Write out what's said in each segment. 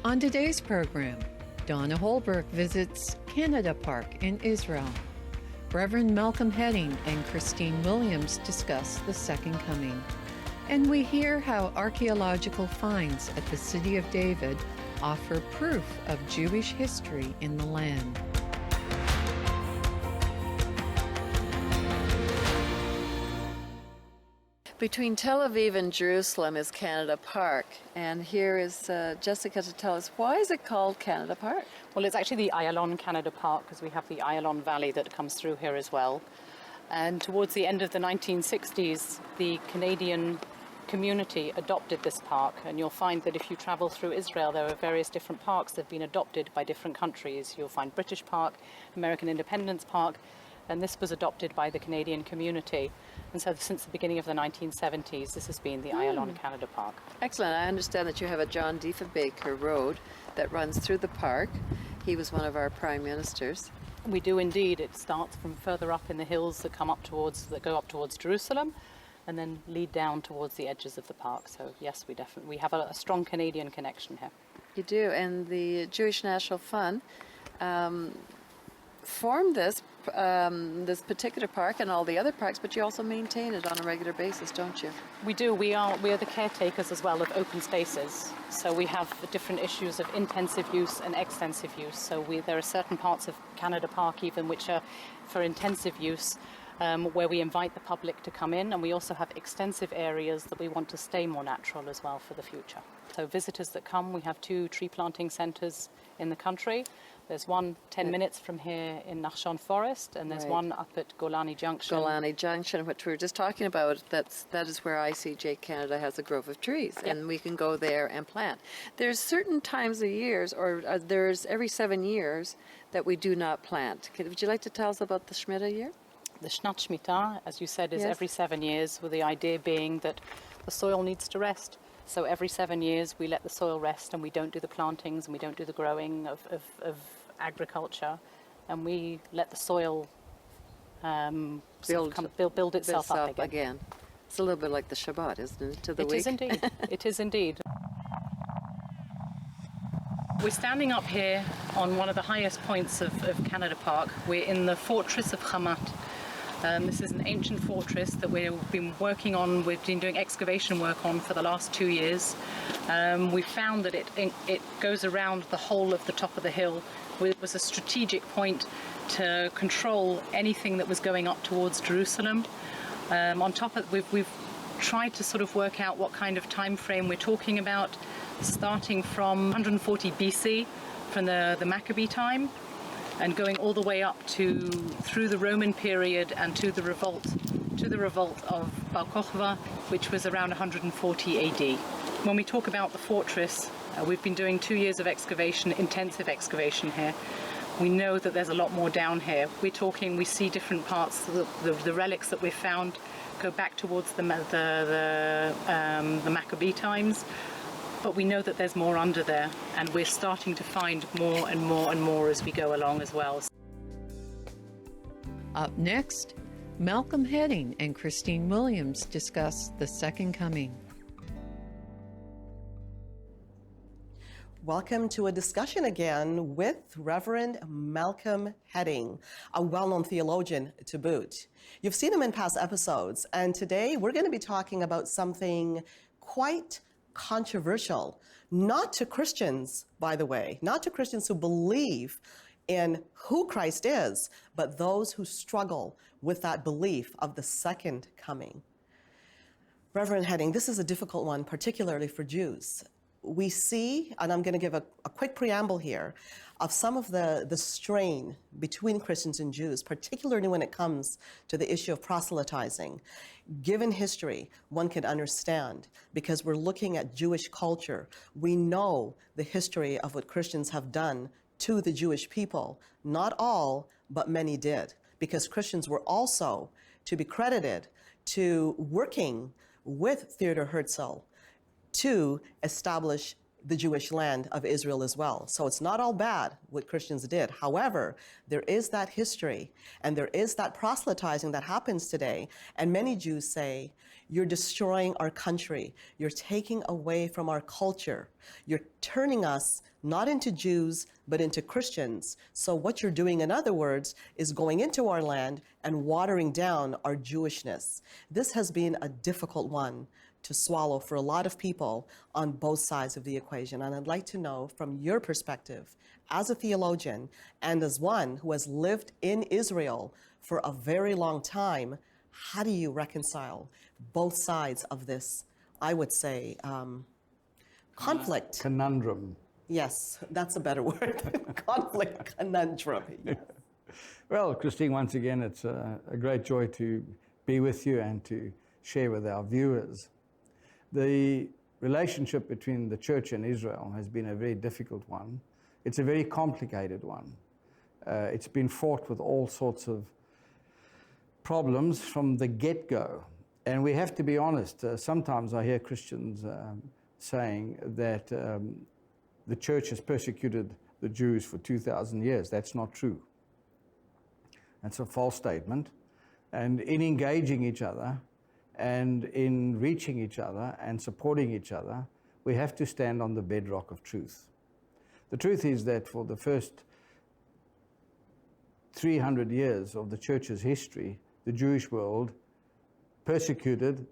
On today's program, Donna Holbrook visits Canada Park in Israel. Reverend Malcolm Hedding and Christine Williams discuss the Second Coming. And we hear how archeological finds at the City of David offer proof of Jewish history in the land. Between Tel Aviv and Jerusalem is Canada Park, and here is Jessica to tell us, why is it called Canada Park? Well, it's actually the Ayalon Canada Park because we have the Ayalon Valley that comes through here as well. And towards the end of the 1960s, the Canadian community adopted this park, and you'll find that if you travel through Israel, there are various different parks that have been adopted by different countries. You'll find British Park, American Independence Park, and this was adopted by the Canadian community. And so since the beginning of the 1970s, this has been the Ayalon Canada Park. Excellent. I understand that you have a John Diefenbaker Road that runs through the park. He was one of our prime ministers. We do indeed. It starts from further up in the hills that go up towards Jerusalem, and then lead down towards the edges of the park. So yes, we have a strong Canadian connection here. You do, and the Jewish National Fund formed this particular park and all the other parks, but you also maintain it on a regular basis, don't you? We do. We are the caretakers as well of open spaces. So we have the different issues of intensive use and extensive use. So there are certain parts of Canada Park even which are for intensive use, where we invite the public to come in, and we also have extensive areas that we want to stay more natural as well for the future. So visitors that come, we have 2 tree planting centres in the country. There's one 10 minutes from here in Nachshon Forest, and there's one up at Golani Junction. Golani Junction, which we were just talking about, that is where ICJ Canada has a grove of trees, and we can go there and plant. There's certain times of years, or there's every 7 years, that we do not plant. Would you like to tell us about the Shemitah year? The Shnat Shemitah, as you said, is every 7 years, with the idea being that the soil needs to rest. So every 7 years we let the soil rest, and we don't do the plantings and we don't do the growing of agriculture, and we let the soil build itself up again. It's a little bit like the Shabbat, isn't it, to the week? It is indeed. It is indeed. We're standing up here on one of the highest points of Canada Park. We're in the fortress of Hamat. This is an ancient fortress that we've been working on. We've been doing excavation work on for the last 2 years. We found that it goes around the whole of the top of the hill. It was a strategic point to control anything that was going up towards Jerusalem. On top of it, we've tried to sort of work out what kind of time frame we're talking about, starting from 140 BC, from the Maccabee time, and going all the way up through the Roman period and to the revolt of Bar Kokhba, which was around 140 AD. When we talk about the fortress, we've been doing 2 years of excavation, intensive excavation here. We know that there's a lot more down here. We see different parts, the relics that we've found go back towards the Maccabee times. But we know that there's more under there, and we're starting to find more and more and more as we go along as well. Up next, Malcolm Hedding and Christine Williams discuss the Second Coming. Welcome to a discussion again with Reverend Malcolm Hedding, a well-known theologian to boot. You've seen him in past episodes, and today we're going to be talking about something quite controversial, not to Christians, by the way, not to Christians who believe in who Christ is, but those who struggle with that belief of the second coming. Reverend Hedding, this is a difficult one, particularly for Jews. We see, and I'm going to give a quick preamble here, of some of the strain between Christians and Jews, particularly when it comes to the issue of proselytizing. Given history, one can understand, because we're looking at Jewish culture. We know the history of what Christians have done to the Jewish people. Not all, but many did, because Christians were also to be credited to working with Theodor Herzl to establish the Jewish land of Israel as well. So it's not all bad what Christians did. However, there is that history and there is that proselytizing that happens today. And many Jews say, you're destroying our country. You're taking away from our culture. You're turning us not into Jews, but into Christians. So what you're doing, in other words, is going into our land and watering down our Jewishness. This has been a difficult one to swallow for a lot of people on both sides of the equation. And I'd like to know, from your perspective, as a theologian and as one who has lived in Israel for a very long time, how do you reconcile both sides of this, I would say, conflict? Conundrum. Yes, that's a better word than conflict, conundrum. Yes. Well, Christine, once again, it's a great joy to be with you and to share with our viewers. The relationship between the church and Israel has been a very difficult one. It's a very complicated one. It's been fought with all sorts of problems from the get-go. And we have to be honest. Sometimes I hear Christians saying that the church has persecuted the Jews for 2,000 years. That's not true. That's a false statement. And in engaging each other and in reaching each other and supporting each other, we have to stand on the bedrock of truth. The truth is that for the first 300 years of the church's history, the Jewish world persecuted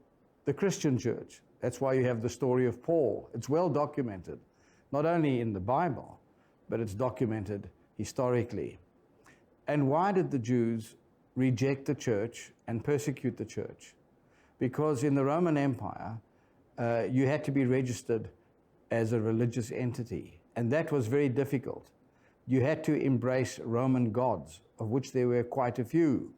the Christian church. That's why you have the story of Paul. It's well documented, not only in the Bible, but it's documented historically. And why did the Jews reject the church and persecute the church? Because in the Roman Empire, you had to be registered as a religious entity, and that was very difficult. You had to embrace Roman gods, of which there were quite a few.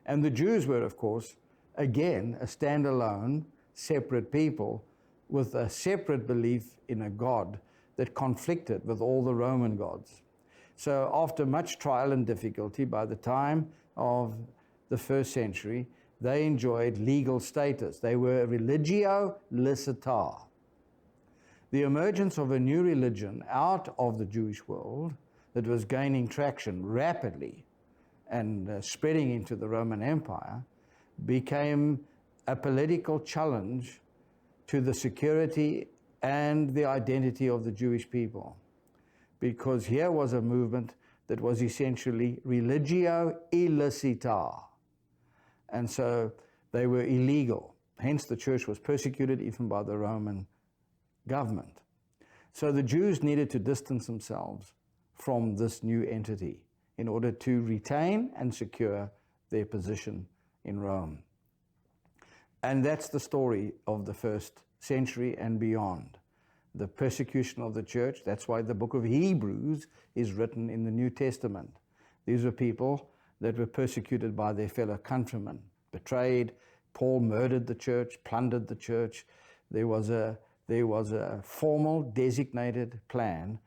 And the Jews were, of course, again, a standalone, separate people with a separate belief in a God that conflicted with all the Roman gods. So after much trial and difficulty, by the time of the first century, they enjoyed legal status. They were religio licita. The emergence of a new religion out of the Jewish world that was gaining traction rapidly and spreading into the Roman Empire became a political challenge to the security and the identity of the Jewish people. Because here was a movement that was essentially religio illicita. And so they were illegal. Hence the church was persecuted even by the Roman government. So the Jews needed to distance themselves from this new entity in order to retain and secure their position in Rome. And that's the story of the first century and beyond. The persecution of the church. That's why the book of Hebrews is written in the New Testament. These were people that were persecuted by their fellow countrymen, betrayed. Paul murdered the church, plundered the church. There was a formal, designated plan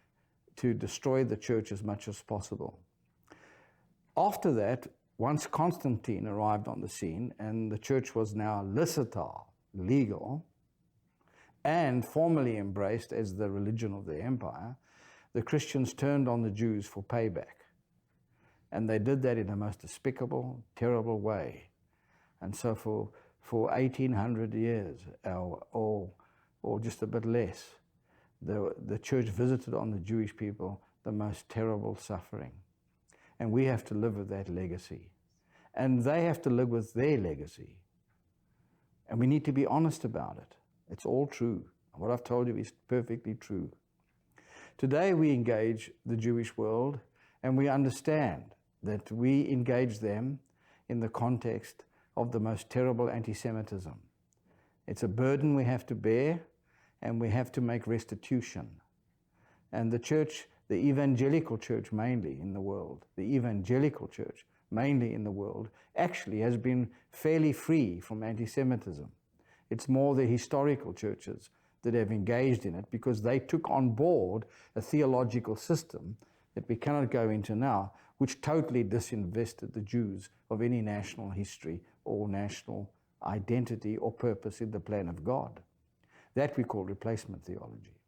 to destroy the church as much as possible. After that, once Constantine arrived on the scene and the church was now licita, legal, and formally embraced as the religion of the empire, the Christians turned on the Jews for payback. And they did that in a most despicable, terrible way. And so for 1,800 years, or just a bit less, the church visited on the Jewish people the most terrible suffering. And we have to live with that legacy. And they have to live with their legacy. And we need to be honest about it. It's all true. What I've told you is perfectly true. Today we engage the Jewish world and we understand that we engage them in the context of the most terrible anti-Semitism. It's a burden we have to bear and we have to make restitution. And the church, the evangelical church mainly in the world, actually has been fairly free from anti-Semitism. It's more the historical churches that have engaged in it because they took on board a theological system that we cannot go into now, which totally disinvested the Jews of any national history or national identity or purpose in the plan of God. That we call replacement theology.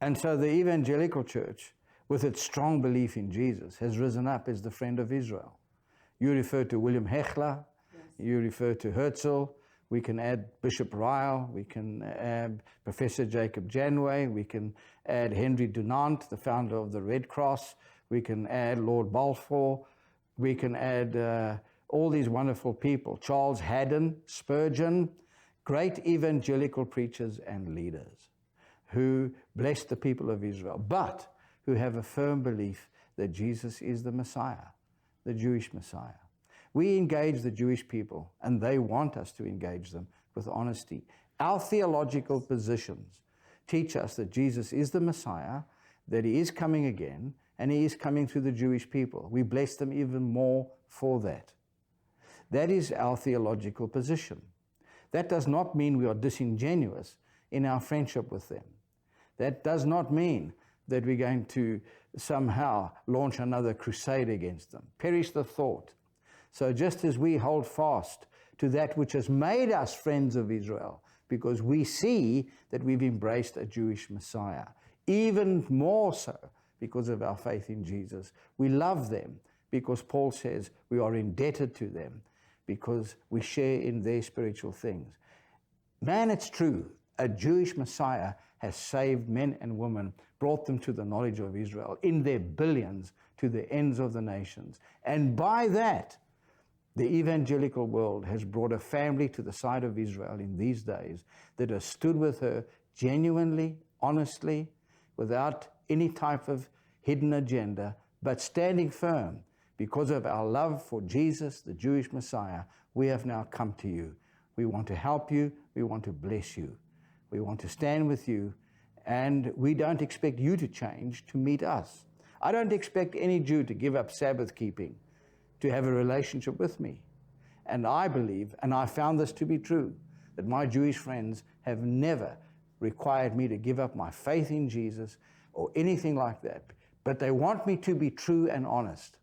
And so the evangelical church, with its strong belief in Jesus, has risen up as the friend of Israel. You refer to William Hechler, you refer to Herzl, we can add Bishop Ryle, we can add Professor Jacob Janway, we can add Henry Dunant, the founder of the Red Cross, we can add Lord Balfour, we can add all these wonderful people, Charles Haddon, Spurgeon, great evangelical preachers and leaders who blessed the people of Israel, but who have a firm belief that Jesus is the Messiah, the Jewish Messiah. We engage the Jewish people, and they want us to engage them with honesty. Our theological positions teach us that Jesus is the Messiah, that he is coming again, and he is coming through the Jewish people. We bless them even more for that. That is our theological position. That does not mean we are disingenuous in our friendship with them. That does not mean that we're going to somehow launch another crusade against them. Perish the thought. So just as we hold fast to that which has made us friends of Israel, because we see that we've embraced a Jewish Messiah, even more so because of our faith in Jesus. We love them because Paul says we are indebted to them because we share in their spiritual things. Man, it's true. A Jewish Messiah has saved men and women, brought them to the knowledge of Israel in their billions to the ends of the nations. And by that, the evangelical world has brought a family to the side of Israel in these days that has stood with her genuinely, honestly, without any type of hidden agenda, but standing firm because of our love for Jesus, the Jewish Messiah. We have now come to you. We want to help you. We want to bless you. We want to stand with you, and we don't expect you to change to meet us. I don't expect any Jew to give up Sabbath keeping to have a relationship with me. And I believe, and I found this to be true, that my Jewish friends have never required me to give up my faith in Jesus or anything like that. But they want me to be true and honest.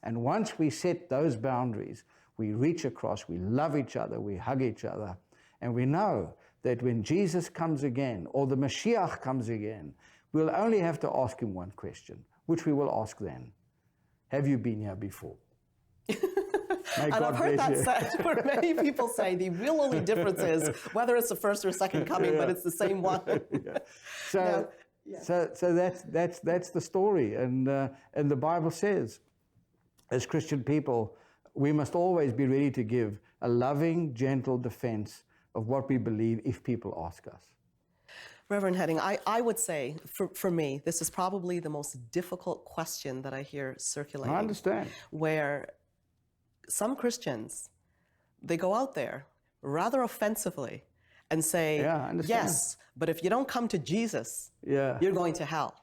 And once we set those boundaries, we reach across, we love each other, we hug each other, and we know that when Jesus comes again, or the Mashiach comes again, we'll only have to ask him one question, which we will ask then. Have you been here before? And I've heard that said, where many people say the real only difference is whether it's the first or second coming, but it's the same one. So that's the story, and the Bible says, as Christian people, we must always be ready to give a loving, gentle defense of what we believe if people ask us. Reverend Hedding, I would say, for me, this is probably the most difficult question that I hear circulating. I understand. Where some Christians, they go out there rather offensively and say, yes, but if you don't come to Jesus, you're going to hell.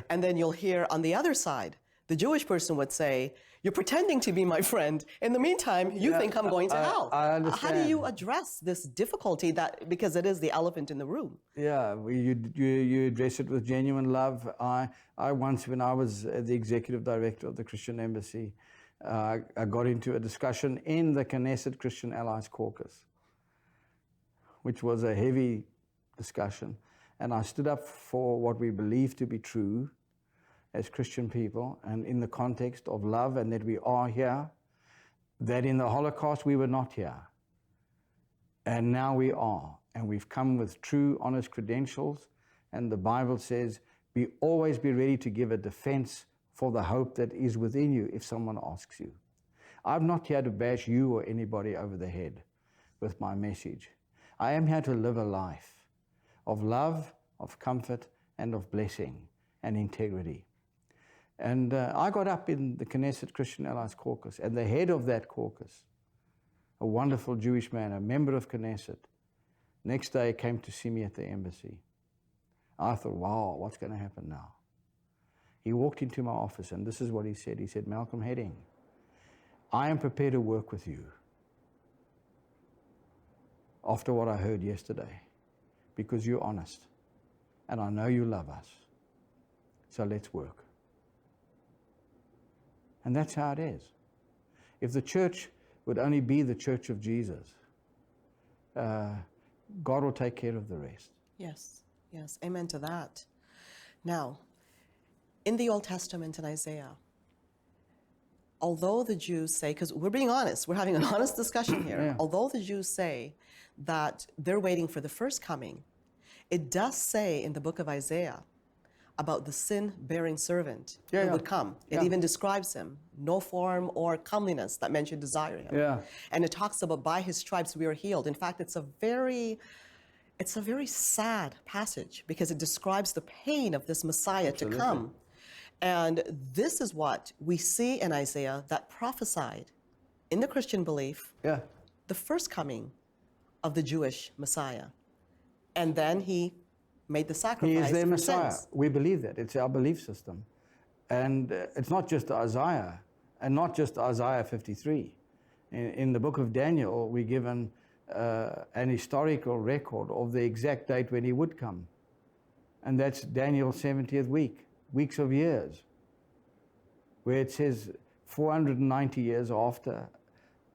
And then you'll hear on the other side, the Jewish person would say, you're pretending to be my friend. In the meantime, you think I'm going to hell. I understand. How do you address this difficulty, that because it is the elephant in the room? Yeah, you address it with genuine love. I once, when I was the executive director of the Christian Embassy, I got into a discussion in the Knesset Christian Allies Caucus, which was a heavy discussion. And I stood up for what we believe to be true as Christian people, and in the context of love, and that we are here, that in the Holocaust we were not here. And now we are, and we've come with true, honest credentials, and the Bible says, always be ready to give a defense for the hope that is within you if someone asks you. I'm not here to bash you or anybody over the head with my message. I am here to live a life of love, of comfort, and of blessing and integrity. And I got up in the Knesset Christian Allies Caucus, and the head of that caucus, a wonderful Jewish man, a member of Knesset, next day came to see me at the embassy. I thought, wow, what's going to happen now? He walked into my office, and this is what he said. He said, Malcolm Hedding, I am prepared to work with you after what I heard yesterday, because you're honest, and I know you love us. So let's work. And that's how it is. If the church would only be the church of Jesus, God will take care of the rest. Yes, yes, amen to that. Now, in the Old Testament in Isaiah, although the Jews say, because we're being honest, we're having an honest discussion here, Yeah. although the Jews say that they're waiting for the first coming, it does say in the book of Isaiah about the sin-bearing servant who would come. It even describes him, no form or comeliness that men should desire him. Yeah. And it talks about by his stripes we are healed. In fact, it's a very sad passage because it describes the pain of this Messiah to come. And this is what we see in Isaiah that prophesied in the Christian belief the first coming of the Jewish Messiah. And then he made the sacrifice. He is their for Messiah. sins. We believe that. It's our belief system. And it's not just Isaiah, and not just Isaiah 53. In the book of Daniel, we're given an historical record of the exact date when he would come. And that's Daniel's 70th week, weeks of years, where it says 490 years after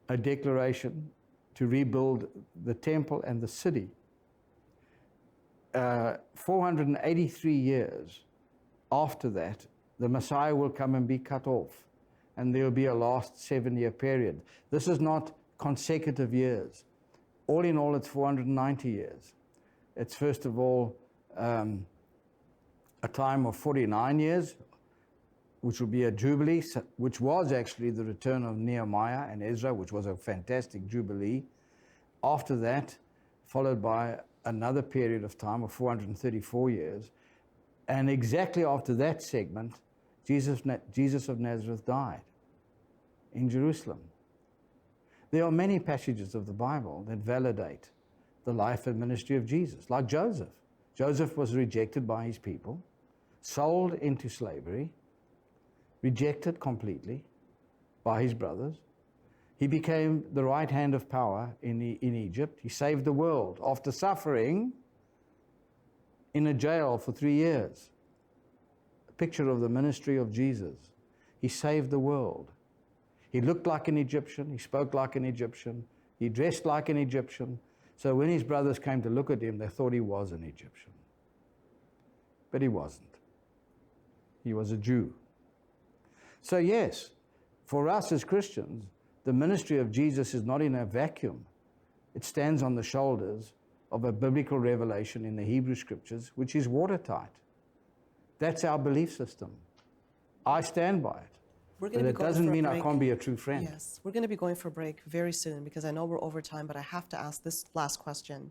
a declaration to rebuild the temple and the city. 483 years after that, the Messiah will come and be cut off, and there will be a last 7-year period. This is not consecutive years. All in all, it's 490 years. It's first of all a time of 49 years, which will be a jubilee, which was actually the return of Nehemiah and Ezra, which was a fantastic jubilee. After that, followed by another period of time of 434 years. And exactly after that segment, Jesus of Nazareth died in Jerusalem. There are many passages of the Bible that validate the life and ministry of Jesus, like Joseph. Joseph was rejected by his people, sold into slavery, rejected completely by his brothers. He became the right hand of power in Egypt. He saved the world after suffering in a jail for 3 years. A picture of the ministry of Jesus. He saved the world. He looked like an Egyptian. He spoke like an Egyptian. He dressed like an Egyptian. So when his brothers came to look at him, they thought he was an Egyptian. But he wasn't. He was a Jew. So yes, for us as Christians, the ministry of Jesus is not in a vacuum. It stands on the shoulders of a biblical revelation in the Hebrew Scriptures, which is watertight. That's our belief system. I stand by it. But it doesn't mean I can't be a true friend. Yes, we're going to be going for a break very soon because I know we're over time, but I have to ask this last question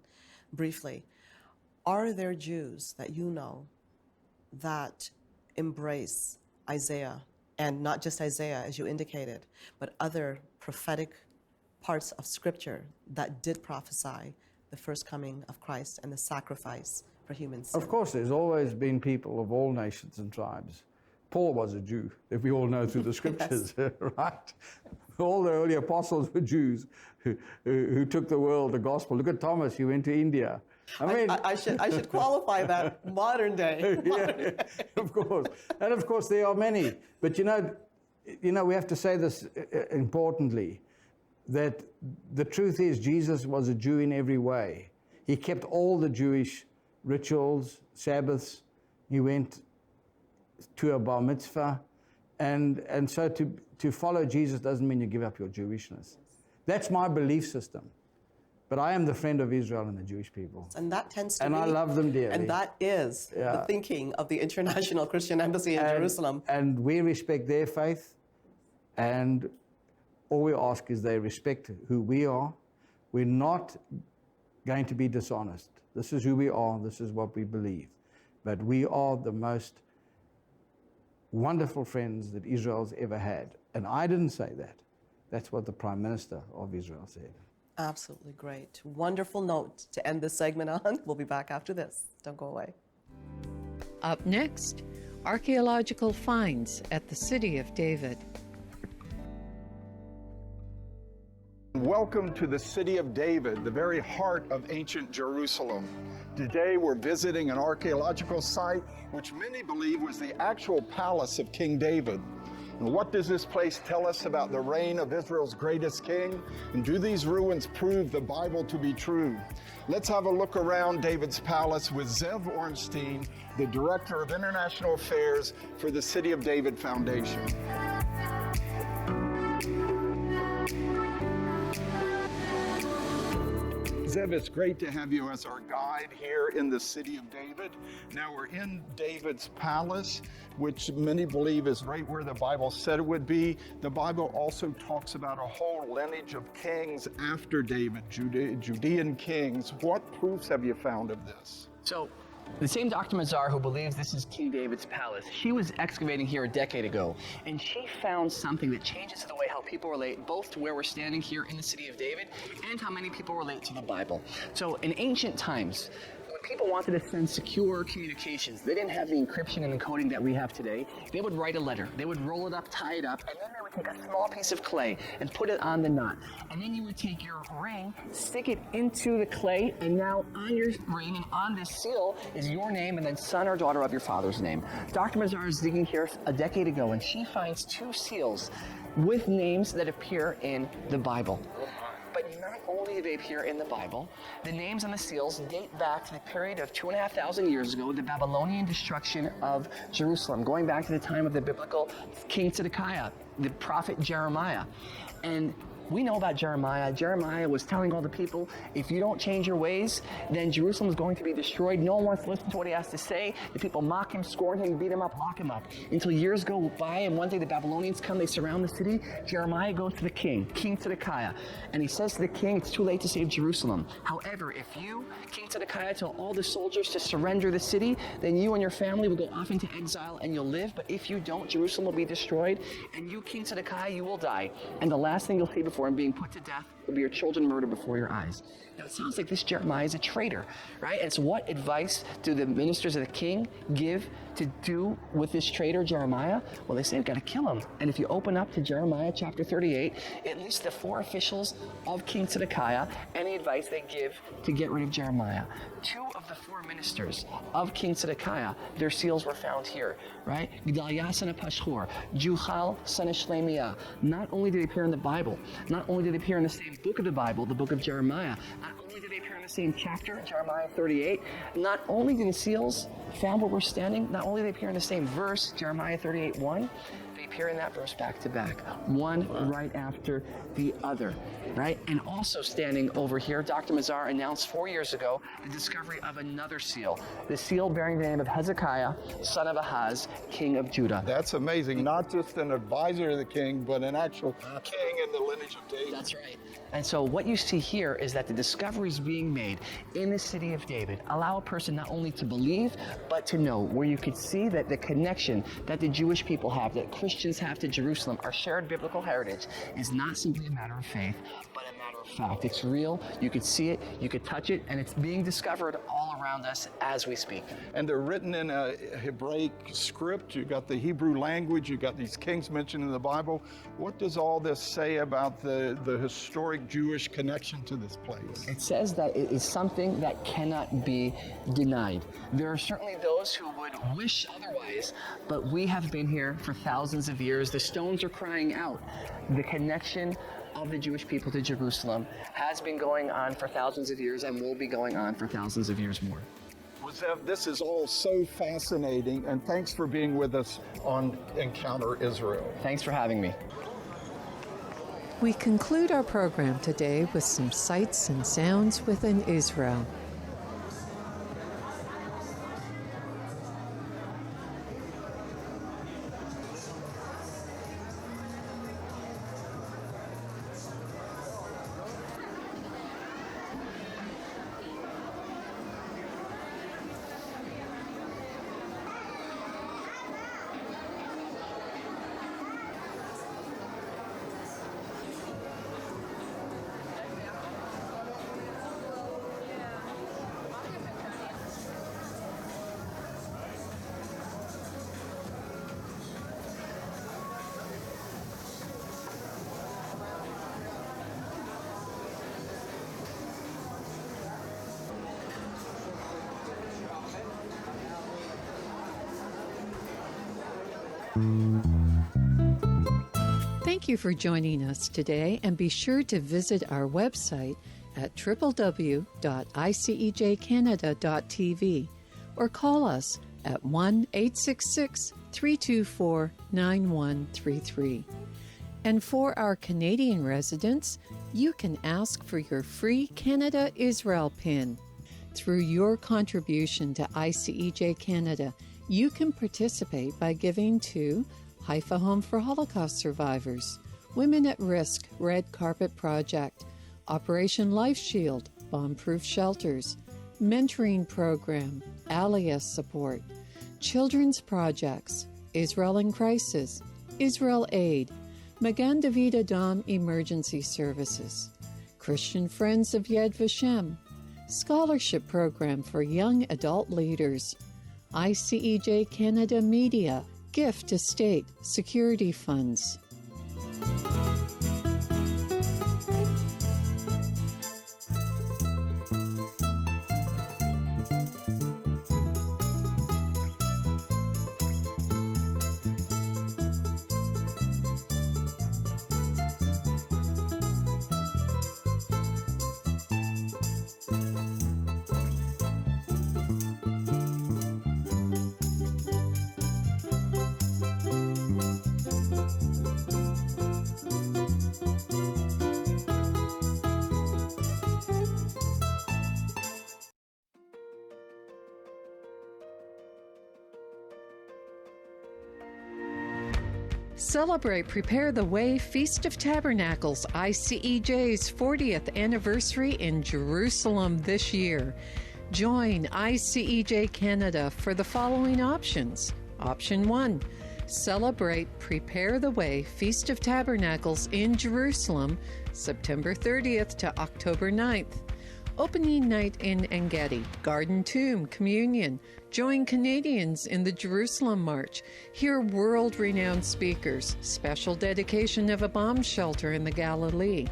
briefly. Are there Jews that you know that embrace Isaiah, and not just Isaiah, as you indicated, but other prophetic parts of Scripture that did prophesy the first coming of Christ and the sacrifice for human sin? Of course, there's always been people of all nations and tribes. Paul was a Jew, if we all know through the Scriptures, right? All the early apostles were Jews who took the world, the gospel. Look at Thomas, he went to India. I should qualify that modern day. Yeah, of course. And of course there are many. But you know, we have to say this importantly, that the truth is Jesus was a Jew in every way. He kept all the Jewish rituals, Sabbaths. He went to a bar mitzvah. And so to follow Jesus doesn't mean you give up your Jewishness. That's my belief system. But I am the friend of Israel and the Jewish people. And that tends to and be... I love them dearly. And that is the thinking of the International Christian Embassy in Jerusalem. And we respect their faith. And all we ask is they respect who we are. We're not going to be dishonest. This is who we are. This is what we believe. But we are the most wonderful friends that Israel's ever had. And I didn't say that. That's what the Prime Minister of Israel said. Absolutely great. Wonderful note to end this segment on. We'll be back after this. Don't go away. Up next, archaeological finds at the City of David. Welcome to the City of David, the very heart of ancient Jerusalem. Today we're visiting an archaeological site which many believe was the actual palace of King David. And what does this place tell us about the reign of Israel's greatest king? And do these ruins prove the Bible to be true? Let's have a look around David's palace with Zev Ornstein, the Director of International Affairs for the City of David Foundation. Zev, it's great to have you as our guide here in the city of David. Now we're in David's palace, which many believe is right where the Bible said it would be. The Bible also talks about a whole lineage of kings after David, Judean kings. What proofs have you found of this? So, the same Dr. Mazar who believes this is King David's palace, she was excavating here a decade ago, and she found something that changes the way how people relate both to where we're standing here in the city of David and how many people relate to the Bible. So in ancient times, when people wanted to send secure communications, they didn't have the encryption and encoding that we have today. They would write a letter, they would roll it up, tie it up, and then they would take a small piece of clay and put it on the knot. And then you would take your ring, stick it into the clay, and now on your ring and on this seal is your name and then son or daughter of your father's name. Dr. Mazar is digging here a decade ago, and she finds 2 seals with names that appear in the Bible. But not only do they appear in the Bible, the names on the seals date back to the period of 2,500 years ago, the Babylonian destruction of Jerusalem, going back to the time of the biblical King Zedekiah, the prophet Jeremiah. And we know about Jeremiah. Jeremiah was telling all the people, if you don't change your ways, then Jerusalem is going to be destroyed. No one wants to listen to what he has to say. The people mock him, scorn him, beat him up, lock him up. Until years go by, and one day the Babylonians come, they surround the city. Jeremiah goes to the king, King Zedekiah, and he says to the king, it's too late to save Jerusalem. However, if you, King Zedekiah, tell all the soldiers to surrender the city, then you and your family will go off into exile and you'll live. But if you don't, Jerusalem will be destroyed, and you, King Zedekiah, you will die. And the last thing you'll see before and being put to death will be your children murdered before your eyes. Now it sounds like this Jeremiah is a traitor, right? And so what advice do the ministers of the king give to do with this traitor Jeremiah? Well, they say you've got to kill him. And if you open up to Jeremiah chapter 38, it lists the 4 officials of King Zedekiah, any advice they give to get rid of Jeremiah. 2 of the 4 ministers of King Zedekiah, their seals were found here, right? Gedaliah son of Pashhur, Juchal son of Shlemiah. Not only do they appear in the Bible, not only do they appear in the same book of the Bible, the book of Jeremiah, not only do they appear in the same chapter, Jeremiah 38, not only do the seals found where we're standing, not only do they appear in the same verse, Jeremiah 38:1, they appear in that verse back to back, one right after the other, right? And also standing over here, Dr. Mazar announced 4 years ago the discovery of another seal, the seal bearing the name of Hezekiah, son of Ahaz, king of Judah. That's amazing. Not just an advisor of the king, but an actual king in the lineage of David. That's right. And so what you see here is that the discoveries being made in the city of David allow a person not only to believe, but to know, where you could see that the connection that the Jewish people have, that Christians have to Jerusalem, our shared biblical heritage, is not simply a matter of faith, but a matter of fact. It's real, you could see it, you could touch it, and it's being discovered all around us as we speak. And they're written in a Hebraic script. You got the Hebrew language, you got these kings mentioned in the Bible. What does all this say about the historic Jewish connection to this place? It says that it is something that cannot be denied. There are certainly those who would wish otherwise, but we have been here for thousands of years. The stones are crying out. The connection of the Jewish people to Jerusalem has been going on for thousands of years and will be going on for thousands of years more. Well, Zev, this is all so fascinating, and thanks for being with us on Encounter Israel. Thanks for having me. We conclude our program today with some sights and sounds within Israel. Thank you for joining us today, and be sure to visit our website at www.icejcanada.tv or call us at 1-866-324-9133. And for our Canadian residents, you can ask for your free Canada Israel pin. Through your contribution to ICEJ Canada, you can participate by giving to Haifa Home for Holocaust Survivors, Women at Risk Red Carpet Project, Operation Life Shield, Bomb-Proof Shelters, Mentoring Program, Alias Support, Children's Projects, Israel in Crisis, Israel Aid, Magan David Adom Emergency Services, Christian Friends of Yad Vashem, Scholarship Program for Young Adult Leaders, ICEJ Canada Media, Gift Estate Security Funds. Celebrate Prepare the Way Feast of Tabernacles, ICEJ's 40th anniversary in Jerusalem this year. Join ICEJ Canada for the following options. Option 1. Celebrate Prepare the Way Feast of Tabernacles in Jerusalem, September 30th to October 9th. Opening night in Engedi, Garden Tomb, Communion. Join Canadians in the Jerusalem March. Hear world-renowned speakers. Special dedication of a bomb shelter in the Galilee.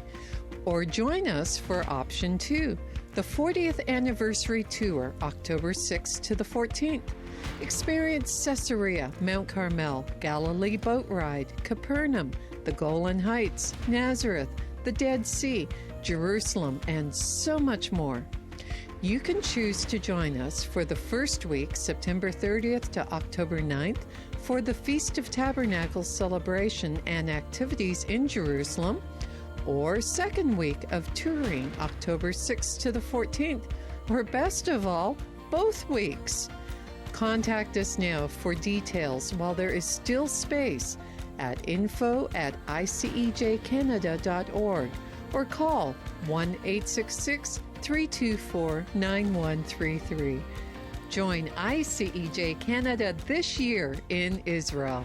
Or join us for Option 2, the 40th Anniversary Tour, October 6th to the 14th. Experience Caesarea, Mount Carmel, Galilee Boat Ride, Capernaum, the Golan Heights, Nazareth, the Dead Sea, Jerusalem, and so much more. You can choose to join us for the first week, September 30th to October 9th, for the Feast of Tabernacles celebration and activities in Jerusalem, or second week of touring, October 6th to the 14th, or best of all, both weeks. Contact us now for details while there is still space at info@icejcanada.org or call 1-866-324-9133. Join ICEJ Canada this year in Israel.